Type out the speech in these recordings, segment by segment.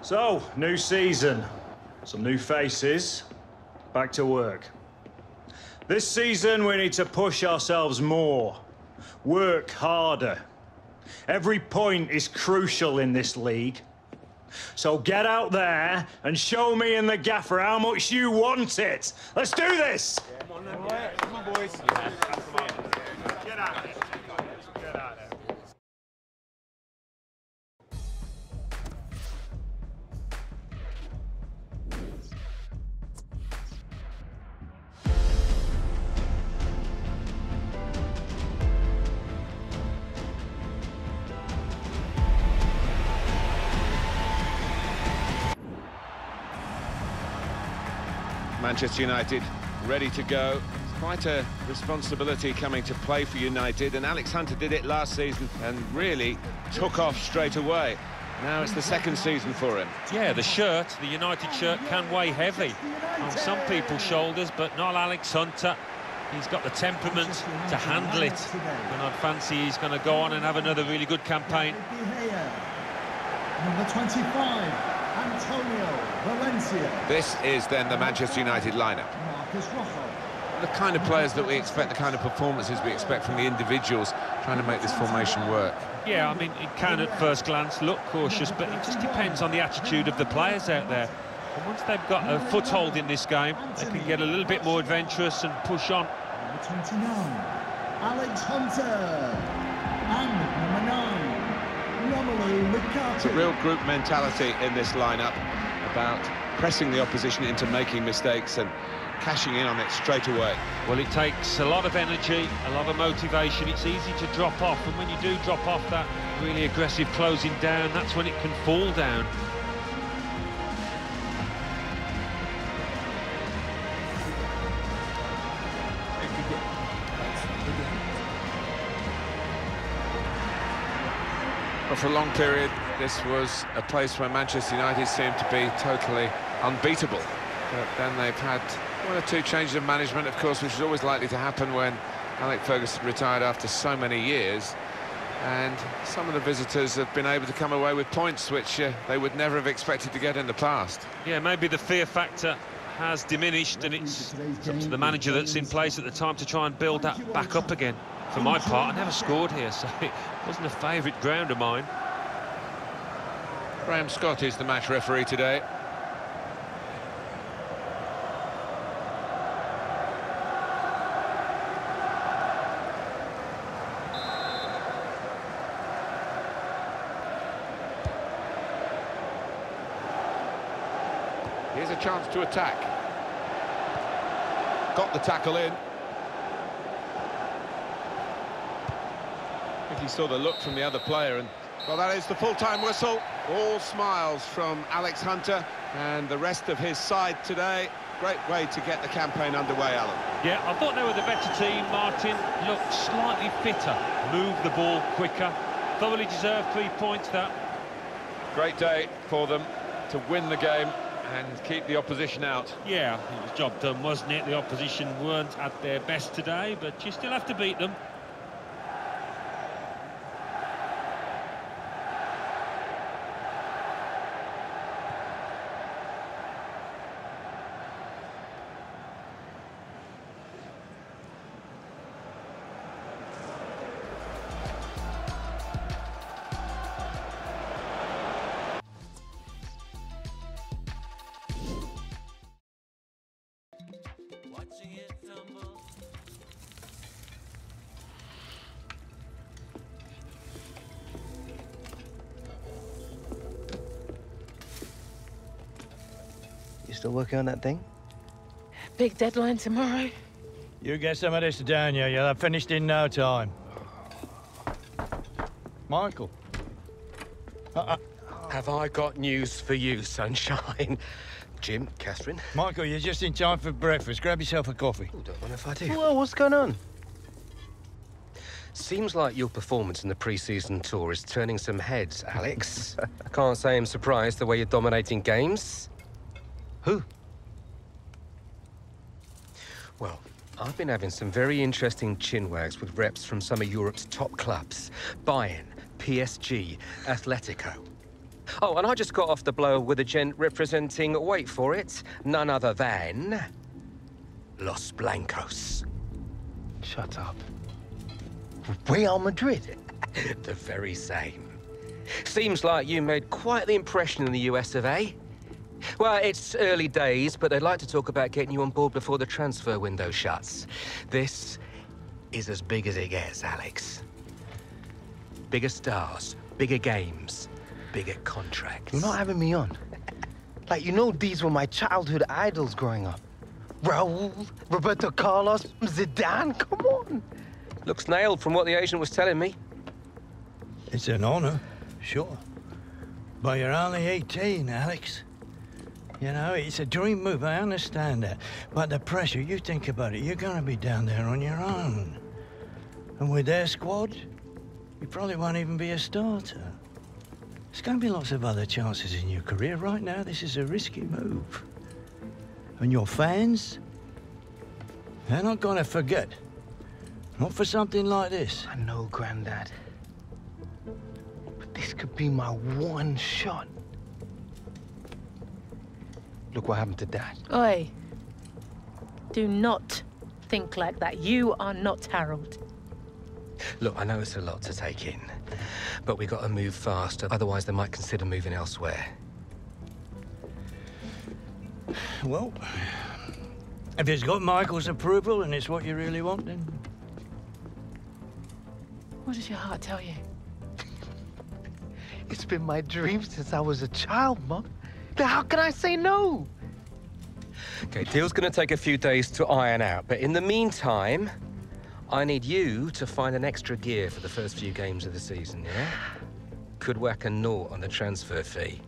So, new season, some new faces, back to work. This season we need to push ourselves more, work harder. Every point is crucial in this league. So get out there and show me and the gaffer how much you want it. Let's do this! Yeah. Come on, then. Come on, boys. Yeah. Come on. Get out of there. Get out of there. Manchester United ready to go. It's quite a responsibility coming to play for United, and Alex Hunter did it last season and really took off straight away. Now it's the second season for him. Yeah, the shirt, the United shirt, can weigh heavy on some people's shoulders, but not Alex Hunter. He's got the temperament to handle it, and I'd fancy he's going to go on and have another really good campaign. Number 25, Antonio Valencia. This is then the Manchester United lineup. The kind of players that we expect, the kind of performances we expect from the individuals trying to make this formation work. Yeah, I mean, it can at first glance look cautious, but it just depends on the attitude of the players out there. And once they've got a foothold in this game, they can get a little bit more adventurous and push on. Number 29, Alex Hunter. And number 9, Romelu Lukaku. It's a real group mentality in this lineup about pressing the opposition into making mistakes and cashing in on it straight away. Well, it takes a lot of energy, a lot of motivation. It's easy to drop off, and when you do drop off that really aggressive closing down, that's when it can fall down. But for a long period, this was a place where Manchester United seemed to be totally unbeatable. But then they've had one or two changes of management, of course, which is always likely to happen when Alex Ferguson retired after so many years. And some of the visitors have been able to come away with points which they would never have expected to get in the past. Yeah, maybe the fear factor has diminished, and it's up to the manager that's in place at the time to try and build that back up again. For my part, I never scored here, so it wasn't a favourite ground of mine. Graham Scott is the match referee today. Here's a chance to attack. Got the tackle in. I think he saw the look from the other player, and well, that is the full-time whistle. All smiles from Alex Hunter and the rest of his side today. Great way to get the campaign underway, Alan. Yeah, I thought they were the better team. Martin looked slightly fitter, moved the ball quicker. Thoroughly deserved 3 points, that. Great day for them to win the game and keep the opposition out. Yeah, it was job done, wasn't it? The opposition weren't at their best today, but you still have to beat them. You still working on that thing? Big deadline tomorrow. You get some of this down, you'll have finished in no time. Michael. Have I got news for you, sunshine? Jim, Catherine. Michael, you're just in time for breakfast. Grab yourself a coffee. Oh, don't mind if I do. Well, what's going on? Seems like your performance in the pre-season tour is turning some heads, Alex. I can't say I'm surprised the way you're dominating games. Who? Well, I've been having some very interesting chinwags with reps from some of Europe's top clubs. Bayern, PSG, Atletico. Oh, and I just got off the blow with a gent representing, wait for it, none other than Los Blancos. Shut up. Real Madrid? The very same. Seems like you made quite the impression in the US of A. Well, it's early days, but they'd like to talk about getting you on board before the transfer window shuts. This is as big as it gets, Alex. Bigger stars, bigger games, bigger contracts. You're not having me on. Like, you know these were my childhood idols growing up. Raul, Roberto Carlos, Zidane, come on. Looks nailed from what the agent was telling me. It's an honor, sure. But you're only 18, Alex. You know, it's a dream move, I understand that. But the pressure, you think about it, you're gonna be down there on your own. And with their squad, you probably won't even be a starter. There's gonna be lots of other chances in your career. Right now, this is a risky move. And your fans, they're not gonna forget. Not for something like this. I know, Grandad. But this could be my one shot. Look what happened to Dad. Oi. Do not think like that. You are not Harold. Look, I know it's a lot to take in, but we got to move fast, otherwise they might consider moving elsewhere. Well, if it's got Michael's approval and it's what you really want, then... What does your heart tell you? It's been my dream since I was a child, Mum. How can I say no? Okay, deal's gonna take a few days to iron out, but in the meantime, I need you to find an extra gear for the first few games of the season, yeah? Could whack a naught on the transfer fee.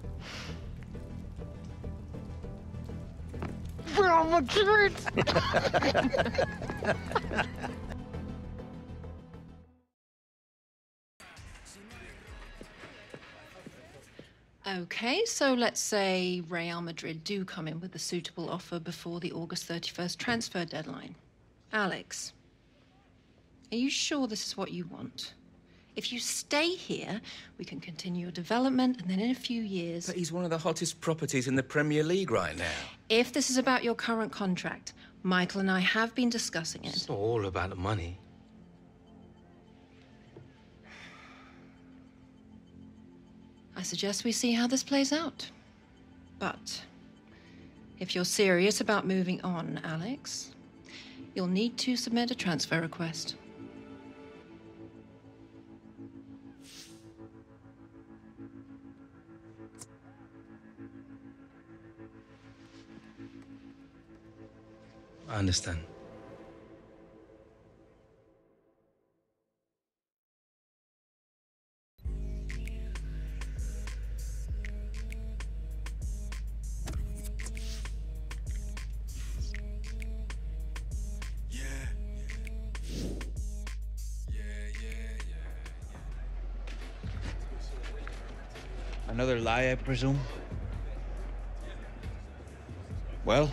Real Madrid! Okay, so let's say Real Madrid do come in with a suitable offer before the August 31st transfer deadline. Alex, are you sure this is what you want? If you stay here, we can continue your development, and then in a few years... But he's one of the hottest properties in the Premier League right now. If this is about your current contract, Michael and I have been discussing it. It's not all about the money. I suggest we see how this plays out. But if you're serious about moving on, Alex, you'll need to submit a transfer request. I understand. Another lie, I presume? Well?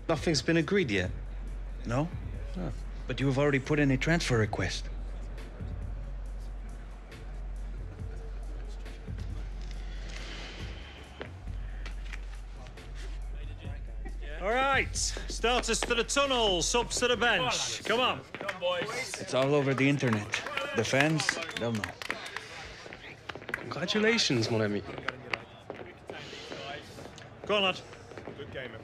Nothing's been agreed yet? No? Oh. But you have already put in a transfer request. All right, starters to the tunnel, subs to the bench. Come on. Come, boys. It's all over the internet. The fans, they'll know. Congratulations, mon ami. Go on, lad. Good game, everyone.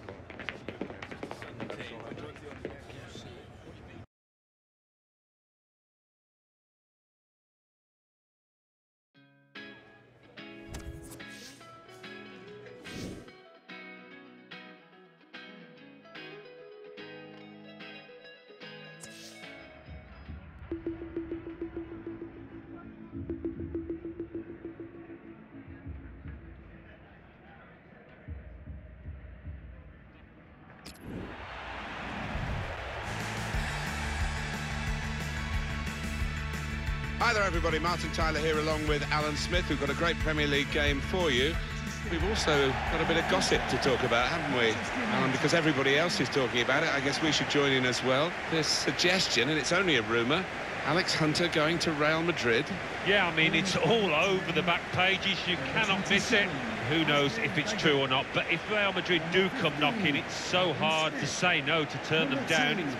Hi there, everybody. Martin Tyler here, along with Alan Smith. We've got a great Premier League game for you. we've also got a bit of gossip to talk about, haven't we? Because everybody else is talking about it, I guess we should join in as well. This suggestion, and it's only a rumour, Alex Hunter going to Real Madrid. Yeah, I mean, it's all over the back pages. You cannot miss it. Who knows if it's true or not, but if Real Madrid do come knocking, it's so hard to say no, to turn them down. It's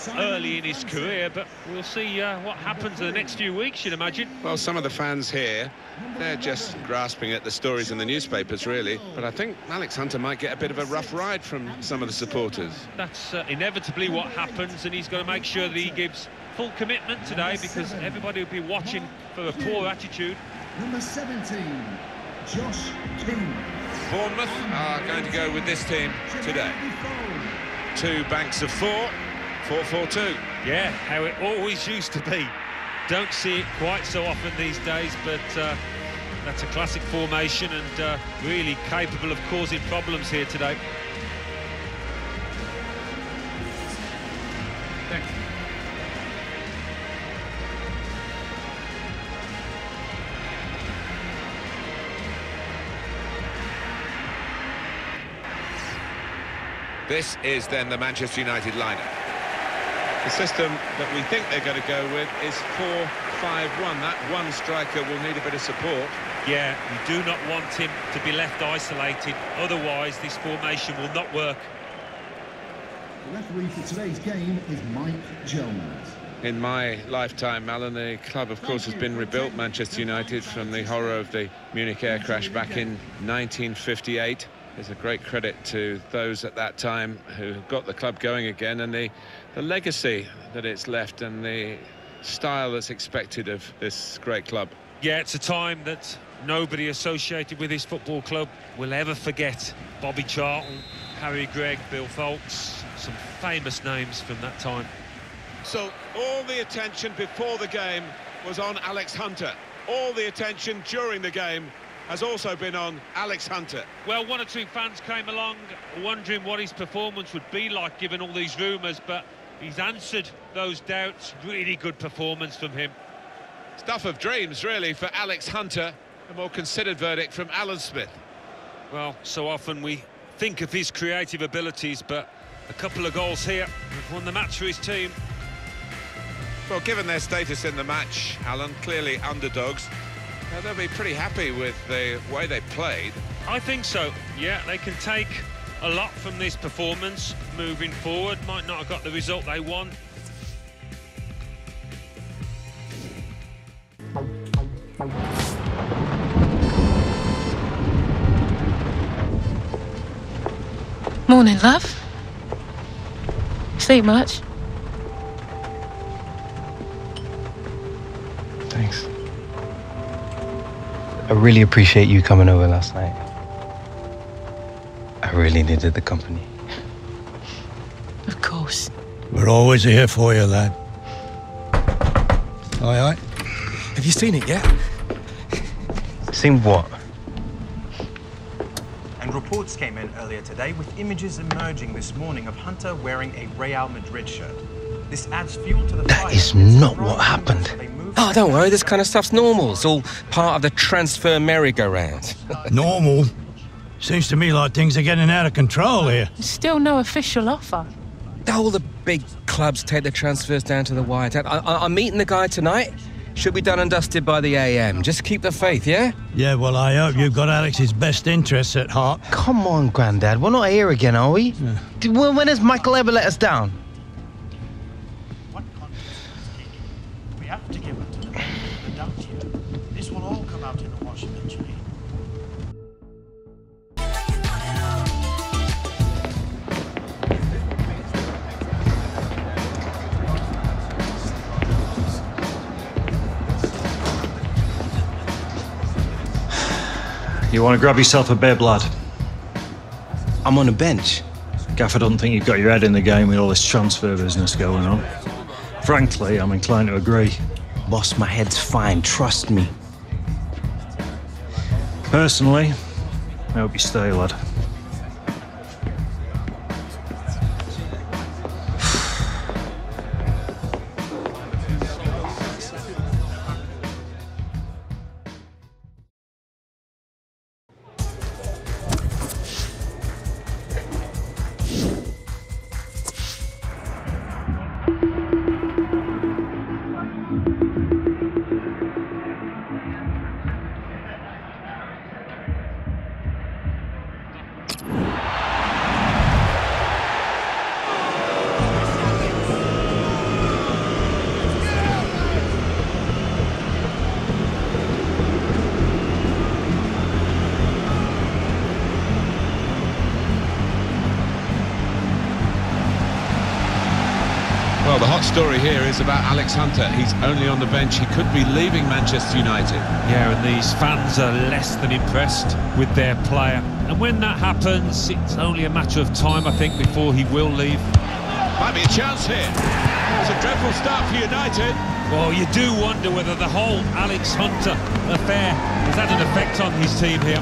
very early in his career, but we'll see what happens in the next few weeks, you'd imagine. Well, some of the fans here, they're just grasping at the stories in the newspapers, really. But I think Alex Hunter might get a bit of a rough ride from some of the supporters. That's inevitably what happens, and he's got to make sure that he gives full commitment today, because everybody will be watching for a poor attitude. Number 17, Josh King. Bournemouth are going to go with this team today. 2 banks of 4, 4-4-2. Yeah, how it always used to be. Don't see it quite so often these days, but that's a classic formation and really capable of causing problems here today. This is then the Manchester United lineup. The system that we think they're going to go with is 4-5-1. That one striker will need a bit of support. Yeah, you do not want him to be left isolated, otherwise this formation will not work. The referee for today's game is Mike Jones. In my lifetime, Alan, the club, of course, has been rebuilt, Manchester United, from the horror of the Munich air crash back in 1958. There's a great credit to those at that time who got the club going again, and the legacy that it's left and the style that's expected of this great club. Yeah, it's a time that nobody associated with this football club will ever forget. Bobby Charlton, Harry Gregg, Bill Foulkes, some famous names from that time. So all the attention before the game was on Alex Hunter. All the attention during the game has also been on Alex Hunter. Well, 1 or 2 fans came along wondering what his performance would be like given all these rumours, but he's answered those doubts. Really good performance from him. Stuff of dreams, really, for Alex Hunter. A more considered verdict from Alan Smith. Well, so often we think of his creative abilities, but a couple of goals here have won the match for his team. Well, given their status in the match, Alan, clearly underdogs, they'll be pretty happy with the way they played. I think so. Yeah, they can take a lot from this performance moving forward. Might not have got the result they want. Morning, love. Sleep much? Thanks. I really appreciate you coming over last night. I really needed the company. Of course. We're always here for you, lad. Aye, aye. Have you seen it yet? Seen what? And reports came in earlier today with images emerging this morning of Hunter wearing a Real Madrid shirt. This adds fuel to the fire. That is not what happened. Oh, don't worry, this kind of stuff's normal. It's all part of the transfer merry-go-round. Normal? Seems to me like things are getting out of control here. Still no official offer. All the big clubs take the transfers down to the wire. I'm meeting the guy tonight. Should be done and dusted by the AM. Just keep the faith, yeah? Yeah, well, I hope you've got Alex's best interests at heart. Come on, Grandad. We're not here again, are we? Yeah. When has Michael ever let us down? What confidence is taking? We have to give it to the benefit of the doubt here. This will all come out in the wash eventually. You want to grab yourself a bib, lad? I'm on a bench. Gaff, I don't think you've got your head in the game with all this transfer business going on. Frankly, I'm inclined to agree. Boss, my head's fine, trust me. Personally, I hope you stay, lad. story here is about Alex Hunter. He's only on the bench. He could be leaving Manchester United. Yeah, and these fans are less than impressed with their player. And when that happens, it's only a matter of time, I think, before he will leave. Might be a chance here. It's a dreadful start for United. Well, you do wonder whether the whole Alex Hunter affair has had an effect on his team here.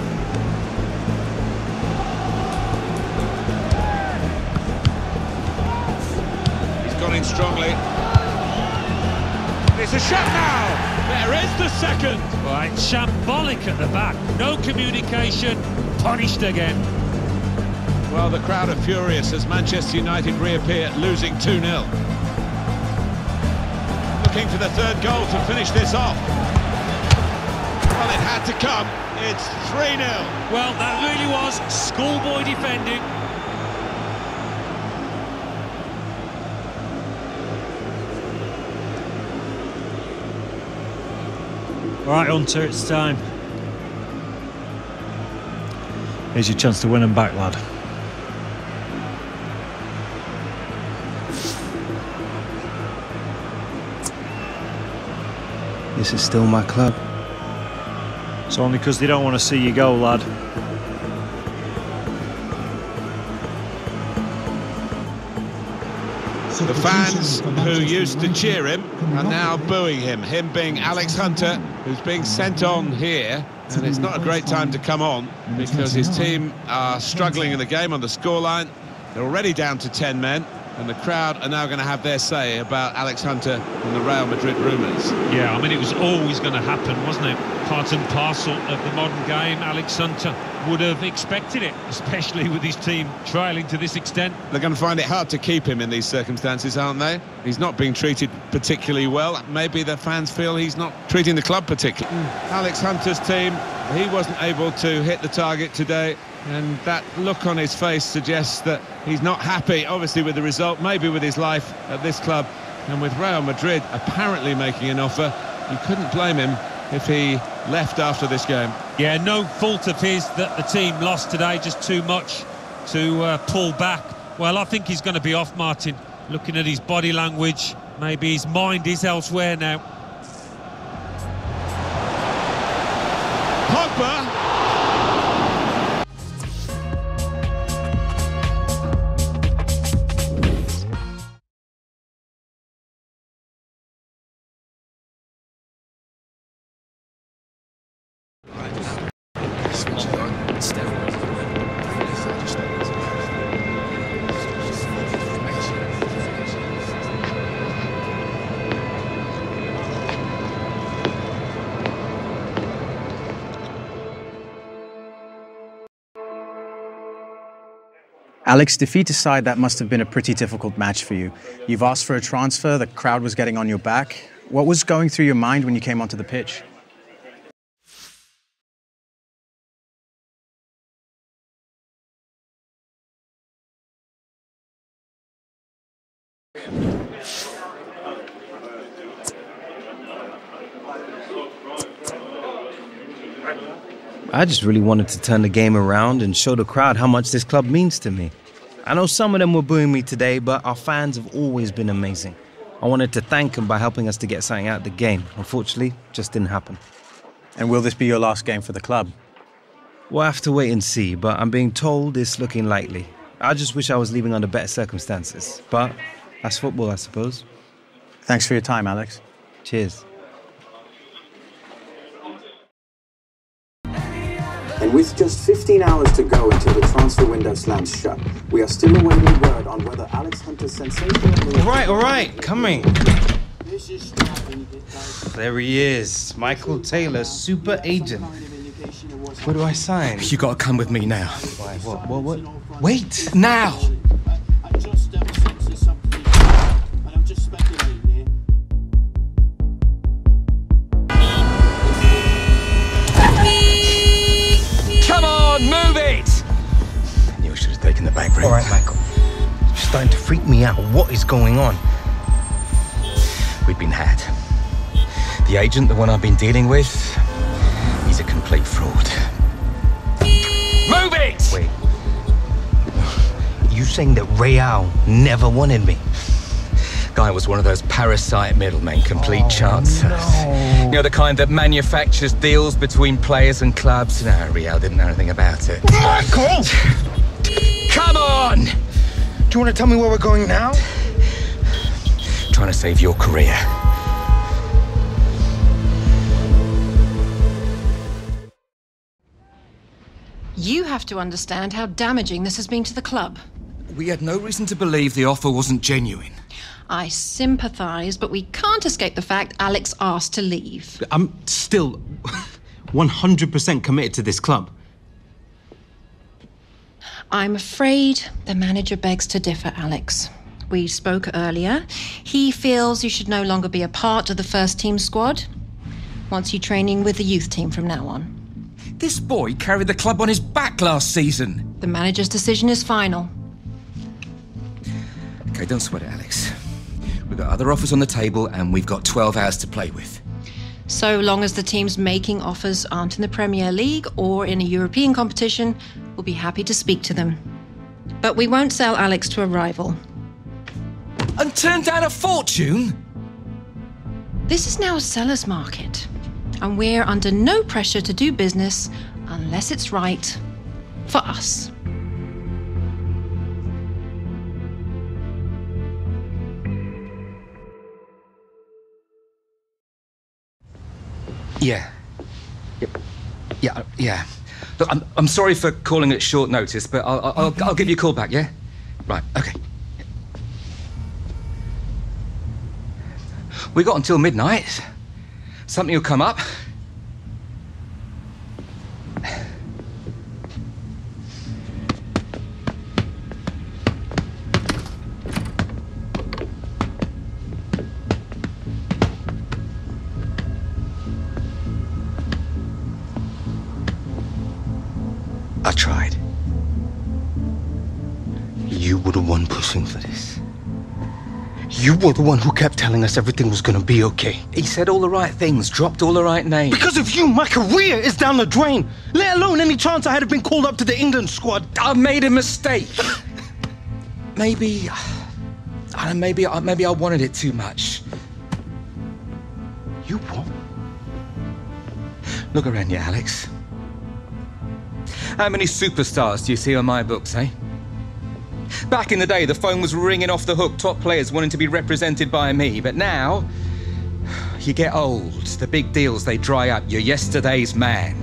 Gone in strongly. It's a shot now. There is the second. Right, shambolic at the back. No communication. Punished again. Well, the crowd are furious as Manchester United reappear, losing 2-0. Looking for the third goal to finish this off. Well, it had to come. It's 3-0. Well, that really was schoolboy defending. All right, Hunter, it's time. Here's your chance to win them back, lad. This is still my club. It's only because they don't want to see you go, lad. The fans who used to cheer him are now booing him. Him being Alex Hunter, who's being sent on here. And it's not a great time to come on because his team are struggling in the game on the scoreline. They're already down to 10 men. And the crowd are now going to have their say about Alex Hunter and the Real Madrid rumours. Yeah, I mean, it was always going to happen, wasn't it? Part and parcel of the modern game. Alex Hunter would have expected it, especially with his team trailing to this extent. They're going to find it hard to keep him in these circumstances, aren't they? He's not being treated particularly well. Maybe the fans feel he's not treating the club particularly. Alex Hunter's team, he wasn't able to hit the target today. And that look on his face suggests that he's not happy, obviously, with the result, maybe with his life at this club. And with Real Madrid apparently making an offer, you couldn't blame him if he left after this game. Yeah, no fault of his that the team lost today, just too much to pull back. Well, I think he's going to be off, Martin. Looking at his body language, maybe his mind is elsewhere now. Pogba! Alex, defeat aside, that must have been a pretty difficult match for you. You've asked for a transfer, the crowd was getting on your back. What was going through your mind when you came onto the pitch? I just really wanted to turn the game around and show the crowd how much this club means to me. I know some of them were booing me today, but our fans have always been amazing. I wanted to thank them by helping us to get something out of the game. Unfortunately, it just didn't happen. And will this be your last game for the club? We'll have to wait and see, but I'm being told it's looking likely. I just wish I was leaving under better circumstances. But that's football, I suppose. Thanks for your time, Alex. Cheers. And with just 15 hours to go until the transfer window slams shut, we are still awaiting word on whether Alex Hunter's sensational... All right, coming. There he is, Michael Taylor, super agent. Where do I sign? You gotta come with me now. Why, what? Wait, now! Come on, move it! I knew I should have taken the bank, right? All right, Michael. It's starting to freak me out. What is going on? We've been had. The agent, the one I've been dealing with, he's a complete fraud. Move it! Wait. You saying that Real never wanted me? guy was one of those parasite middlemen, complete chancers. No. You know, the kind that manufactures deals between players and clubs. No, Real didn't know anything about it. Michael! Come on! Do you want to tell me where we're going now? Trying to save your career. You have to understand how damaging this has been to the club. We had no reason to believe the offer wasn't genuine. I sympathise, but we can't escape the fact Alex asked to leave. I'm still 100% committed to this club. I'm afraid the manager begs to differ, Alex. We spoke earlier. He feels you should no longer be a part of the first team squad. Wants you training with the youth team from now on. This boy carried the club on his back last season. The manager's decision is final. Okay, don't sweat it, Alex. We've got other offers on the table and we've got 12 hours to play with. So long as the teams making offers aren't in the Premier League or in a European competition, we'll be happy to speak to them. But we won't sell Alex to a rival. And turn down a fortune? This is now a seller's market, and we're under no pressure to do business unless it's right for us. Yeah. Yeah. Look, I'm sorry for calling it short notice, but I'll give you a call back, yeah? Right, okay. We got until midnight. Something will come up. I tried. You were the one pushing for this. You were the one who kept telling us everything was gonna be okay. He said all the right things, dropped all the right names. Because of you, my career is down the drain. Let alone any chance I had been called up to the England squad. I made a mistake. Maybe I wanted it too much. You what? Look around you, Alex. How many superstars do you see on my books, eh? Back in the day, the phone was ringing off the hook, top players wanting to be represented by me. But now, you get old, the big deals, they dry up. You're yesterday's man.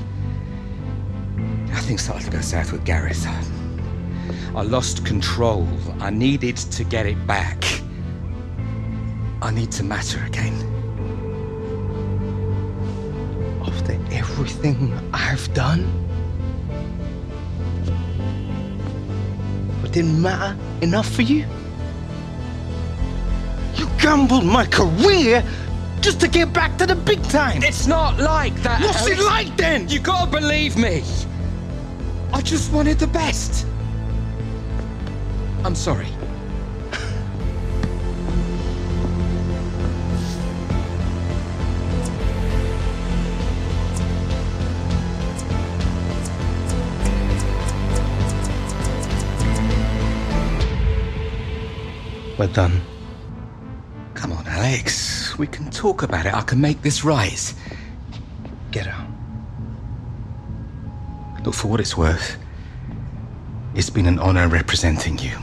Things started to go south with Gareth. I lost control. I needed to get it back. I need to matter again. After everything I've done? But didn't matter enough for you? You gambled my career just to get back to the big time. It's not like that. What's it like then? You gotta believe me. I just wanted the best. I'm sorry. We're done. Come on, Alex. We can talk about it. I can make this right. Get out. Look, for what it's worth, it's been an honor representing you.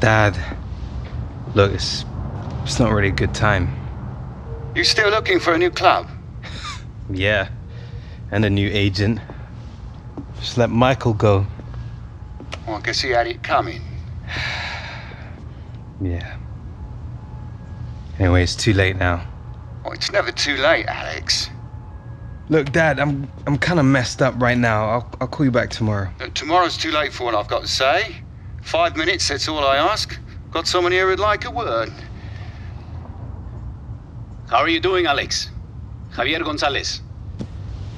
Dad, look, it's not really a good time. You still looking for a new club? Yeah, and a new agent. Just let Michael go. Well, I guess he had it coming. Yeah. Anyway, it's too late now. Well, it's never too late, Alex. Look, Dad, I'm kind of messed up right now. I'll call you back tomorrow. Tomorrow's too late for what I've got to say. 5 minutes, that's all I ask. Got someone here who'd like a word. How are you doing, Alex? Javier Gonzalez.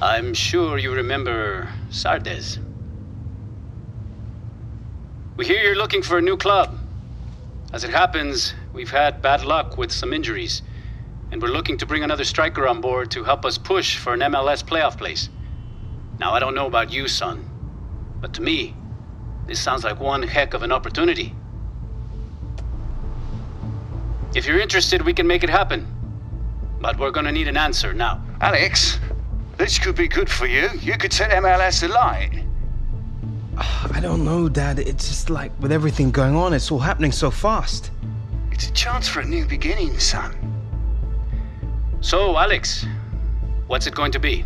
I'm sure you remember Zardes. We hear you're looking for a new club. As it happens, we've had bad luck with some injuries, and we're looking to bring another striker on board to help us push for an MLS playoff place. Now, I don't know about you, son, but to me, this sounds like one heck of an opportunity. If you're interested, we can make it happen. But we're gonna need an answer now. Alex, this could be good for you. You could set MLS alight. I don't know, Dad. It's just like with everything going on, it's all happening so fast. It's a chance for a new beginning, son. So, Alex, what's it going to be?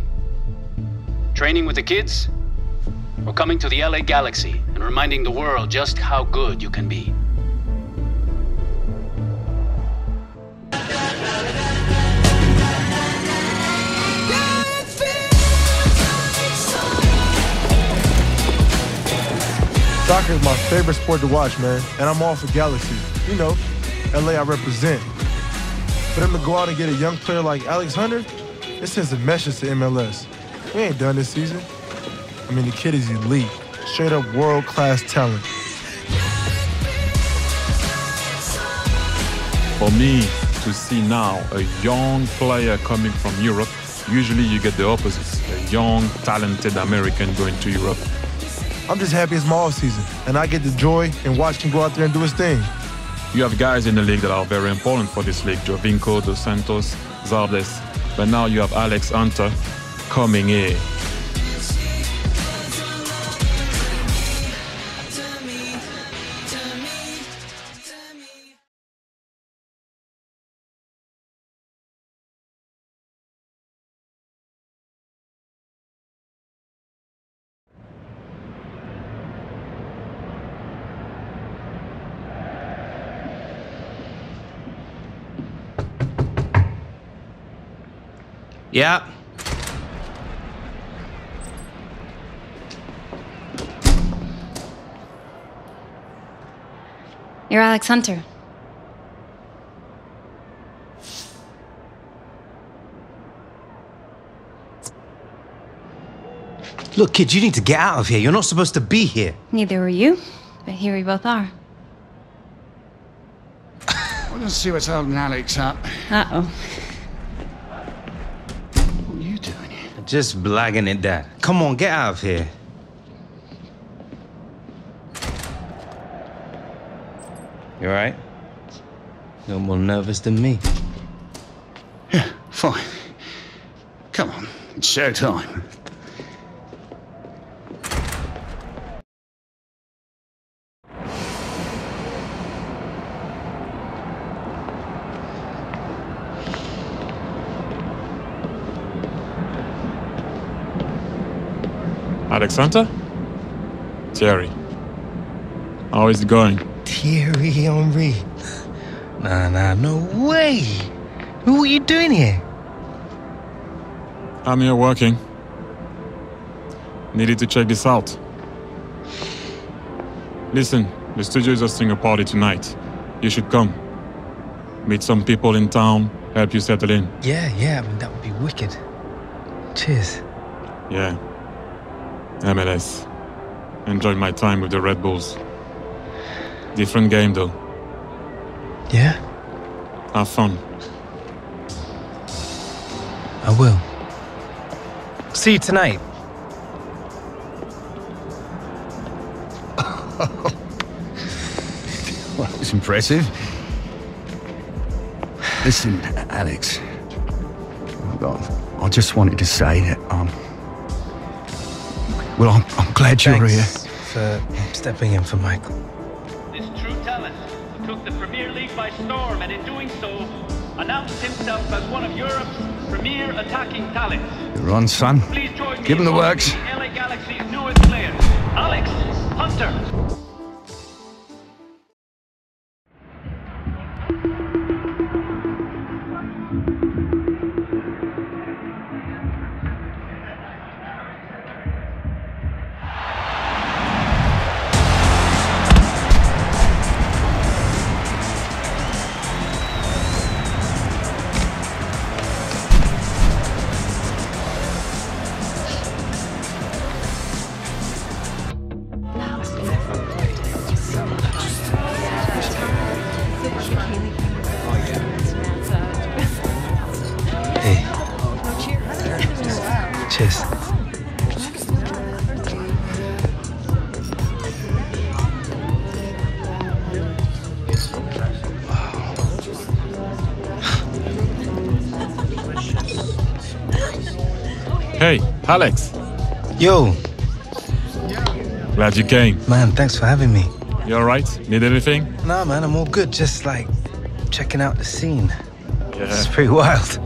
Training with the kids? Or coming to the LA Galaxy and reminding the world just how good you can be? Soccer is my favorite sport to watch, man, and I'm all for Galaxy. You know, LA I represent. For them to go out and get a young player like Alex Hunter, it sends a message to MLS. We ain't done this season. I mean, the kid is elite, straight up world-class talent. For me, to see now a young player coming from Europe, usually you get the opposite, a young, talented American going to Europe. I'm just happy it's my off season, and I get the joy and watch him go out there and do his thing. You have guys in the league that are very important for this league, Jovinko, Dos Santos, Zardes, but now you have Alex Hunter coming in. Yeah. You're Alex Hunter. Look, kid, you need to get out of here. You're not supposed to be here. Neither were you, but here we both are. Well, let's see what's holding Alex up. Uh-oh. Just blagging it, Dad. Come on, get out of here. You all right? No more nervous than me. Yeah, fine. Come on, it's showtime. Alex Hunter? Thierry. How is it going? Thierry Henry. Nah, no way. What are you doing here? I'm here working. Needed to check this out. Listen, the studio is hosting a party tonight. You should come. Meet some people in town, help you settle in. Yeah, I mean, that would be wicked. Cheers. Yeah. MLS. Enjoyed my time with the Red Bulls. Different game, though. Yeah? Have fun. I will. See you tonight. Well, it's impressive. Listen, Alex. I just wanted to say that, well, I'm glad you're here. Thanks for stepping in for Michael. This true talent who took the Premier League by storm and in doing so announced himself as one of Europe's premier attacking talents. You're on, son. Please join me Give him the in works. LA Galaxy's newest player, Alex Hunter. Hey, Alex. Yo. Glad you came. Man, thanks for having me. You all right? Need anything? Nah, man, I'm all good. Just, like, checking out the scene. Yeah. It's pretty wild.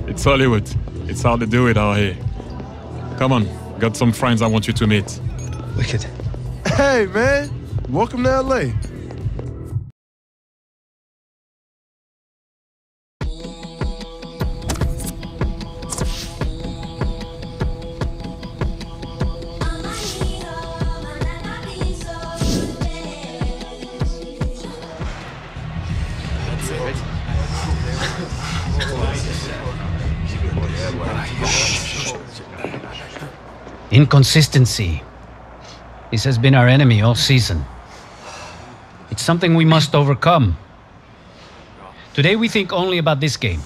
It's Hollywood. It's hard to do it out here. Come on, got some friends I want you to meet. Wicked. Hey, man. Welcome to LA. Inconsistency. This has been our enemy all season. It's something we must overcome. Today we think only about this game.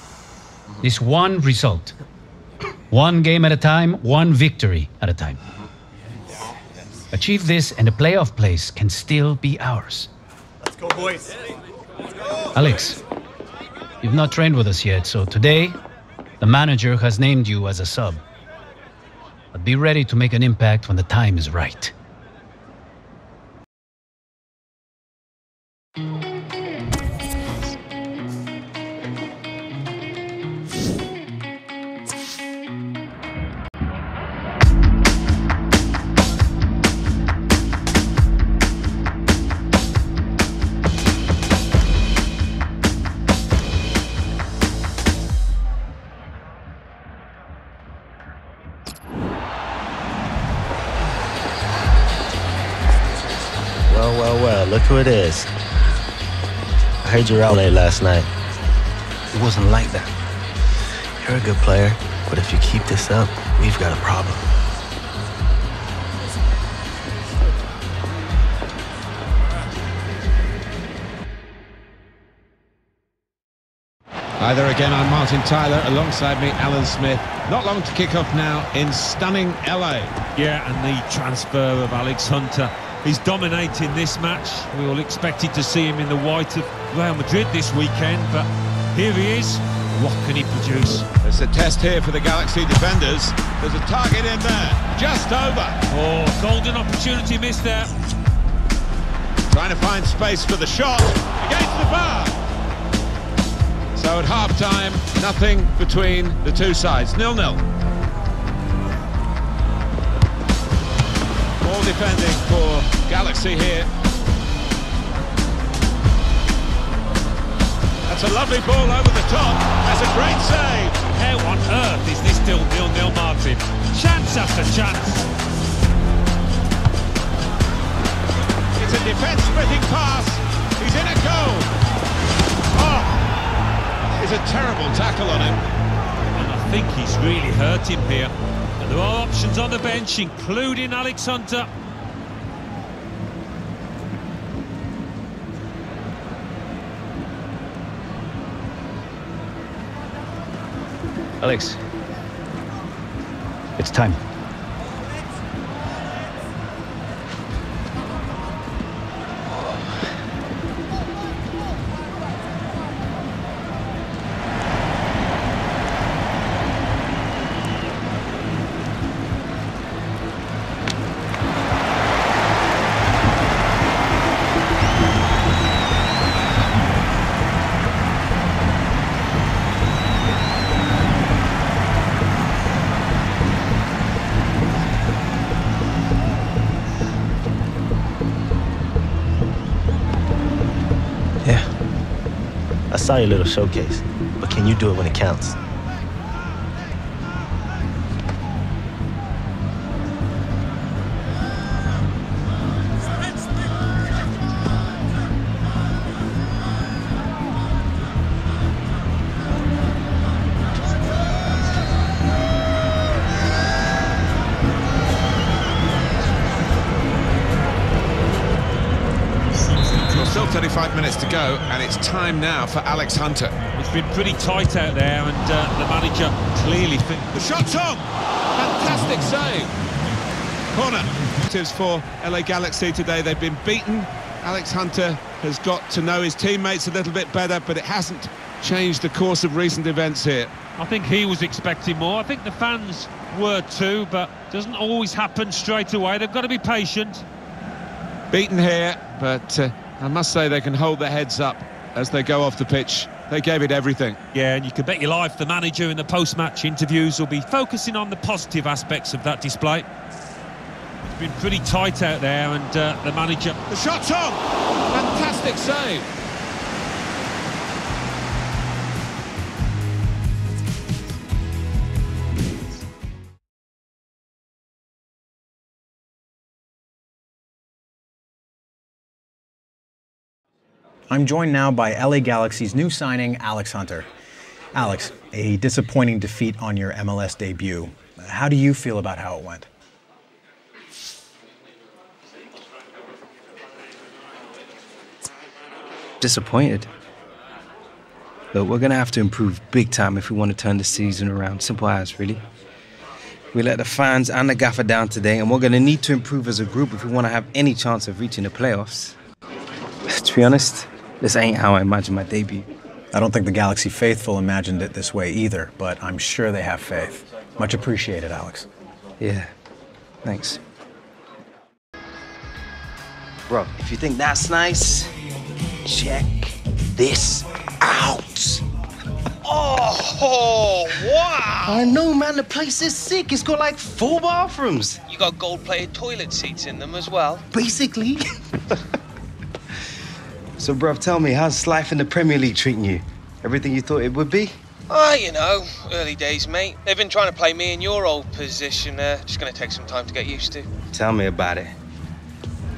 This one result. One game at a time, one victory at a time. Achieve this and the playoff place can still be ours. Let's go, boys. Alex, you've not trained with us yet, so today the manager has named you as a sub. But be ready to make an impact when the time is right. Well, look who it is. I heard you were out late last night. It wasn't like that. You're a good player, but if you keep this up, we've got a problem. Hi there again, I'm Martin Tyler, alongside me Alan Smith. Not long to kick off now in stunning LA. Yeah, and the transfer of Alex Hunter. He's dominating this match. We all expected to see him in the white of Real Madrid this weekend, but here he is. What can he produce? There's a test here for the Galaxy defenders. There's a target in there, just over. Oh, golden opportunity missed there. Trying to find space for the shot, against the bar. So at half-time, nothing between the two sides, 0-0. All defending for Galaxy here. That's a lovely ball over the top. That's a great save. How on earth is this still 0-0, Martin? Chance after chance. It's a defence-splitting pass. He's in a goal. Oh, it's a terrible tackle on him. And I think he's really hurt him here. And there are options on the bench, including Alex Hunter. Alex, it's time. I saw your little showcase, but can you do it when it counts? Still 35 minutes to go, and it's time now for Alex Hunter. It's been pretty tight out there, and the manager clearly thinks... The shot's on! Fantastic save! Corner. Positives for LA Galaxy today. They've been beaten. Alex Hunter has got to know his teammates a little bit better, but it hasn't changed the course of recent events here. I think he was expecting more. I think the fans were too, but it doesn't always happen straight away. They've got to be patient. Beaten here, but I must say they can hold their heads up as they go off the pitch. They gave it everything. Yeah, and you can bet your life the manager in the post-match interviews will be focusing on the positive aspects of that display. It's been pretty tight out there, and the manager... The shot's on! Fantastic save! I'm joined now by LA Galaxy's new signing, Alex Hunter. Alex, a disappointing defeat on your MLS debut. How do you feel about how it went? Disappointed. Look, we're going to have to improve big time if we want to turn the season around. Simple as, really. We let the fans and the gaffer down today, and we're going to need to improve as a group if we want to have any chance of reaching the playoffs. To be honest, this ain't how I imagined my debut. I don't think the Galaxy faithful imagined it this way either, but I'm sure they have faith. Much appreciated, Alex. Yeah, thanks. Bro, if you think that's nice, check this out. Oh, wow! I know, man, the place is sick. It's got like 4 bathrooms. You got gold-plated toilet seats in them as well? Basically. So, bruv, tell me, how's life in the Premier League treating you? Everything you thought it would be? Ah, you know, early days, mate. They've been trying to play me in your old position. Just going to take some time to get used to. Tell me about it.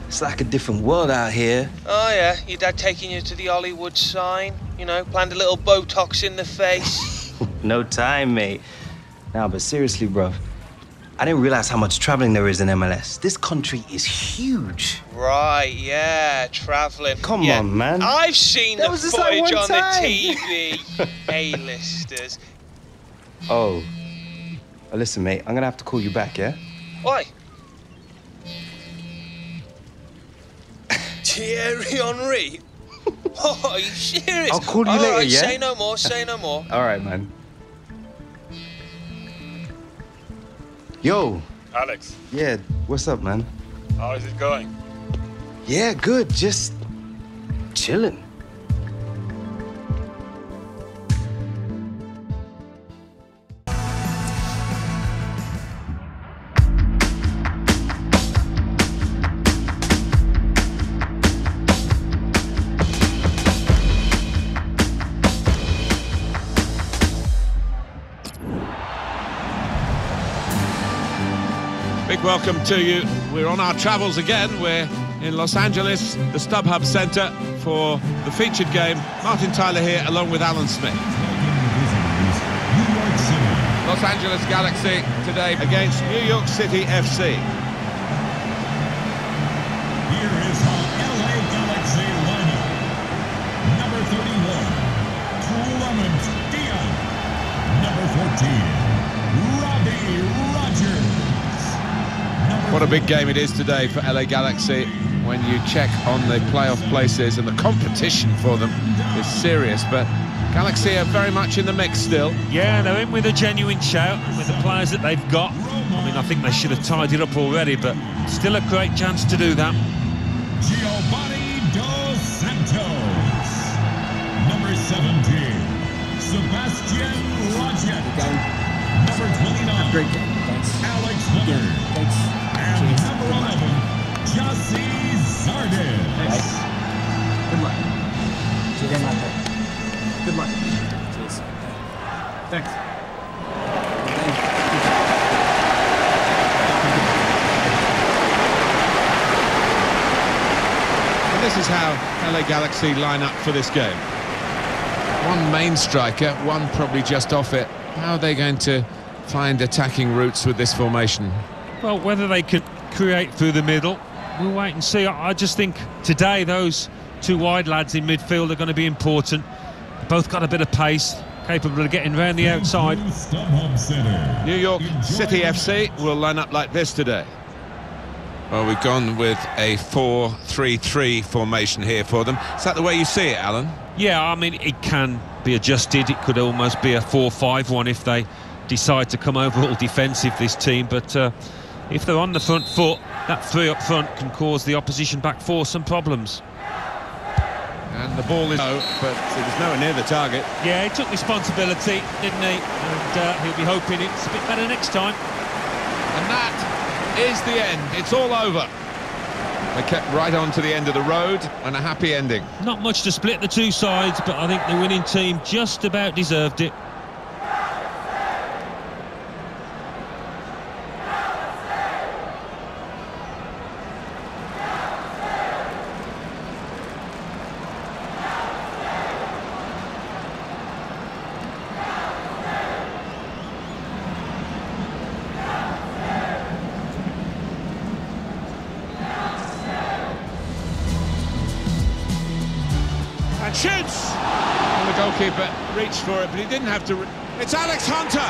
It's like a different world out here. Oh, yeah? Your dad taking you to the Hollywood sign? You know, planned a little Botox in the face? No time, mate. Now, but seriously, bruv, I didn't realize how much traveling there is in MLS. This country is huge. Right, yeah, traveling. Come on, man. I've seen that the was footage like on time. the TV. A-listers. Oh. Well, listen, mate, I'm gonna have to call you back, yeah? Why? Thierry Henry? Oh, are you serious? I'll call you later, right, yeah? Say no more, say no more. All right, man. Yo. Alex. Yeah, what's up, man? How is it going? Yeah, good. Just chilling. Big welcome to you. We're on our travels again. We're in Los Angeles, the StubHub Center, for the featured game. Martin Tyler here, along with Alan Smith. Los Angeles Galaxy today against New York City FC. Here is our LA Galaxy lineup. Number 31, Clement Dion. Number 14, Robbie Rogers. What a big game it is today for LA Galaxy. When you check on the playoff places, and the competition for them is serious, but Galaxy are very much in the mix still. Yeah, they're in with a genuine shout, with the players that they've got. I mean, I think they should have tied it up already, but still a great chance to do that. Giovanni Dos Santos. Number 17, Sebastian Rogers. Number 29, great game. Thanks. Alex Hunter. Thanks. And number 11, Gyasi Zardes. Thanks. Good luck. See you again out there. Good luck. Cheers. Thanks. And this is how LA Galaxy line up for this game. One main striker, one probably just off it. How are they going to find attacking routes with this formation? Well, whether they can create through the middle, we'll wait and see. I just think today those 2 wide lads in midfield are going to be important. Both got a bit of pace, capable of getting round the outside. New York City FC will line up like this today. Well, we've gone with a 4-3-3 formation here for them. Is that the way you see it, Alan? Yeah, I mean, it can be adjusted. It could almost be a 4-5-1 if they decide to come over all defensive, this team. But if they're on the front foot, that three up front can cause the opposition back four some problems. And the ball is low, but it was nowhere near the target. Yeah, he took responsibility, didn't he? And he'll be hoping it's a bit better next time. And that is the end. It's all over. They kept right on to the end of the road, and a happy ending. Not much to split the two sides, but I think the winning team just about deserved it. And shoots! And the goalkeeper reached for it, but he didn't have to. It's Alex Hunter!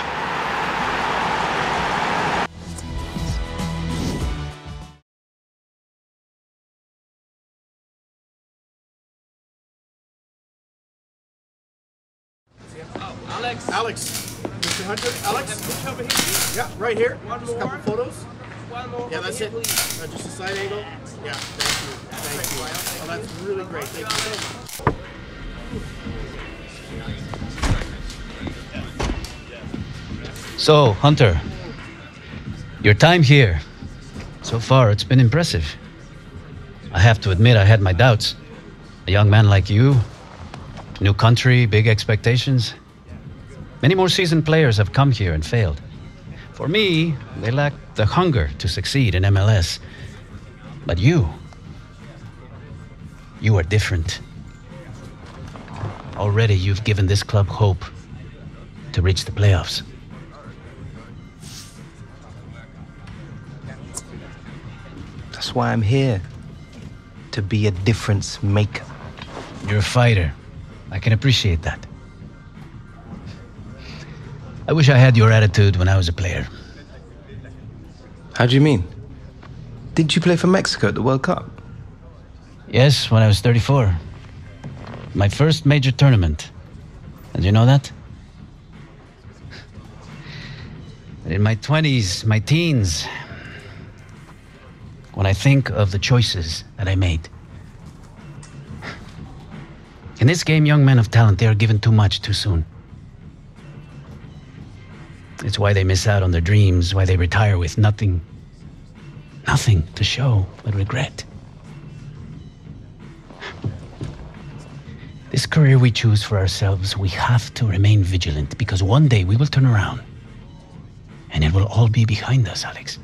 Alex, Mr. Hunter, Alex, over here. Yeah, right here. Just a couple photos. One more. Yeah, that's it. Just a side angle. Yeah, thank you. Oh, that's really great. Thank you so much. So, Hunter, your time here, so far it's been impressive. I have to admit I had my doubts. A young man like you, new country, big expectations. Many more seasoned players have come here and failed. For me, they lack the hunger to succeed in MLS. But you are different. Already you've given this club hope to reach the playoffs. That's why I'm here. To be a difference maker. You're a fighter. I can appreciate that. I wish I had your attitude when I was a player. How do you mean? Did you play for Mexico at the World Cup? Yes, when I was 34. My first major tournament. Did you know that? In my 20s, my teens, when I think of the choices that I made. In this game, young men of talent, they are given too much too soon. It's why they miss out on their dreams, why they retire with nothing to show but regret. This career we choose for ourselves, we have to remain vigilant because one day we will turn around and it will all be behind us, Alex.